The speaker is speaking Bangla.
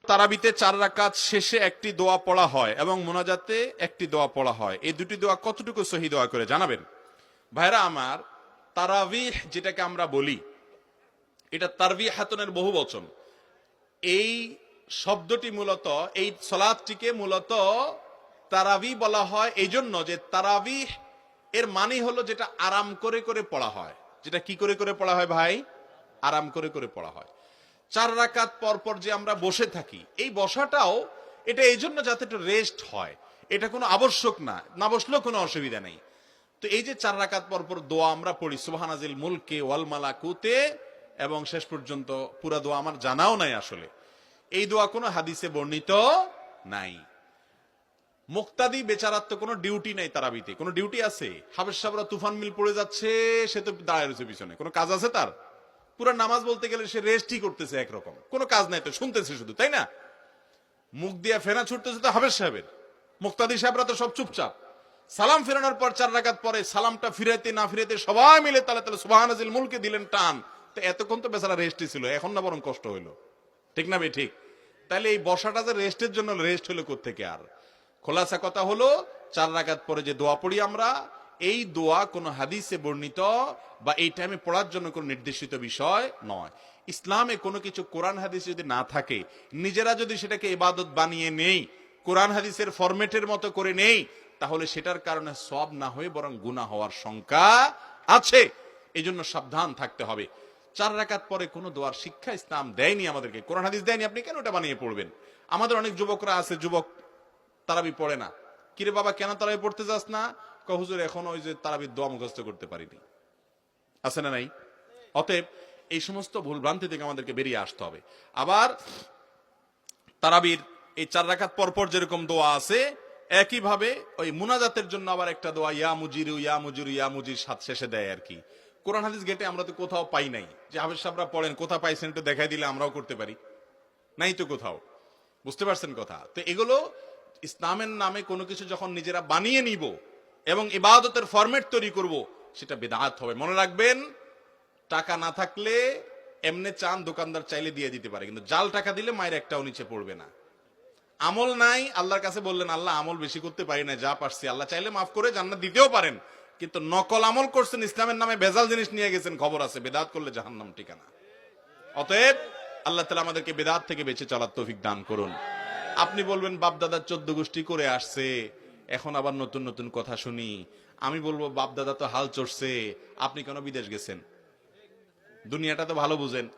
তারাবিতে 4 রাকাত শেষে একটি দোয়া পড়া হয় এবং মোনাজাতে একটি দোয়া পড়া হয়। এই দুটি দোয়া কতটুকু সহি দোয়া করে জানাবেন? ভাইরা আমার, তারাবিহ যেটাকে আমরা বলি, এটা তারবিহাতুনের বহু বচন। এই শব্দটি মূলত, এই সালাতটিকে মূলত তারাবি বলা হয় এই জন্য যে তারাবিহ এর মানে হলো যেটা আরাম করে করে পড়া হয়। যেটা কি করে করে পড়া হয় ভাই? আরাম করে করে পড়া হয়। 4 রাকাত পর পর যে আমরা বসে থাকি, এই বসাটাও এটা এই জন্য যাতে একটু রেস্ট হয়। এটা কোনো আবশ্যক না, না বসলেও কোনো অসুবিধা নেই। তো এই যে 4 রাকাত পর পর দোয়া আমরা পড়ি সুবহানাজিল মুলকে ওয়াল মালাকুতে, এবং শেষ পর্যন্ত পুরা দোয়া আমার জানাও নাই আসলে। এই দোয়া কোনো হাদিসে বর্ণিত নাই। মুক্তাদি বেচারার তো কোনো ডিউটি নাই, তারাবিতে কোনো ডিউটি আছে? হাবেশ সাহেবরা তুফান মিল পড়ে যাচ্ছে, সে তো দাঁড়ায় রয়েছে পিছনে, কোনো কাজ আছে তার? পুরো নামাজ বলতে গেলে সে রেস্টই করতেছে, একরকম কোনো কাজ নাই, তো শুনতেছে শুধু, তাই না? মুখ দিয়ে ফেনা ছুটতেছে তো হাবেশ সাহেবের। মুক্তাদি সাহেবরা তো সব চুপচাপ। সালাম ফেরানোর পর 4 রাকাত পরে সালামটা ফিরাইতে না ফিরাইতে সবাই মিলে তালে তালে সুবহানাজিল মুলকে দিলেন টান। তো এতক্ষণ তো বেচারা রেস্টই ছিল, এখন না বরং কষ্ট হইলো, ঠিক না ভাই? ঠিক। তাহলে এই বসাটা যে রেস্টের জন্য, রেস্ট হলো কোত্থেকে? আর খোলাসা কথা হলো, 4 রাকাত পরে যে দোয়া পড়ি আমরা, এই দোয়া কোনো হাদিসে বর্ণিত বা এই টাইমে পড়ার জন্য কোনো নির্দেশিত বিষয় নয়। ইসলামে কোনো কিছু কোরআন হাদিস যদি না থাকে, নিজেরা যদি সেটাকে ইবাদত বানিয়ে নেই, কোরআন হাদিসের ফরম্যাটের মতো করে নেই, তাহলে সেটার কারণে সওয়াব না হয়ে বরং গুনাহ হওয়ার শঙ্কা আছে। এই জন্য সাবধান থাকতে হবে। 4 রাকাত পরে কোনো দোয়ার শিক্ষা ইসলাম দেয়নি আমাদেরকে, কোরআন হাদিস দেয়নি। আপনি কেন ওটা বানিয়ে পড়বেন? আমাদের অনেক যুবকরা আছে, যুবক তারাবি পড়ে না। কিরে বাবা, কেন তারাবি পড়তে যাস না? হুজুর এখন ওই যে তারাবির দোয়া মুখস্থ করতে পারিনি। আছে না নাই? অতএব এই সমস্ত ভুলভ্রান্তি থেকে আমাদেরকে বেরিয়ে আসতে হবে। আবার তারাবির এই 4 রাকাত পর পর যেরকম দোয়া আছে, একইভাবে ওই মুনাজাতের জন্য আবার একটা দোয়া, ইয়া মুজিরু ইয়া মুজিরু ইয়া মুজির সাথে শেষে দেয় আর কি। কোরআন হাদিস ঘেটে আমরা তো কোথাও পাই নাই যে হাফেজ সাহেবরা পড়েন, কোথাও পাইছেন একটু দেখাই দিলে আমরাও করতে পারি, নাই তো কোথাও। বুঝতে পারছেন কথা? তো এগুলো ইসলামের নামে কোনো কিছু যখন নিজেরা বানিয়ে নিব এবং ইবাদতের ফরম্যাট তৈরি করব, সেটা বিদআত হবে। মনে রাখবেন, টাকা না থাকলে এমনি চান দোকানদার চাইলে দিয়ে দিতে পারে, কিন্তু জাল টাকা দিলে মায়ের একটাও নিচে পড়বে না। আমল নাই, আল্লাহর কাছে বললেন আল্লাহ আমল বেশি করতে পারি না, যা পারছি, আল্লাহ চাইলে মাফ করে জান্নাত দিতেও পারেন। কিন্তু নকল আমল করছেন, ইসলামের নামে ভেজাল জিনিস নিয়ে গেছেন, খবর আছে, বেদাত করলে জাহান্নাম ঠিকানা। অতএব আল্লাহ তাআলা আমাদেরকে বেদাত থেকে বেঁচে চলার তৌফিক দান করুন। আপনি বলবেন বাপ দাদা 14 গোষ্ঠী করে আসছে, এখন আবার নতুন নতুন কথা শুনি। আমি বলবো বাপ দাদা তো হাল চড়ছে, আপনি কেন বিদেশ গেছেন? দুনিয়াটা তো ভালো বুঝেন।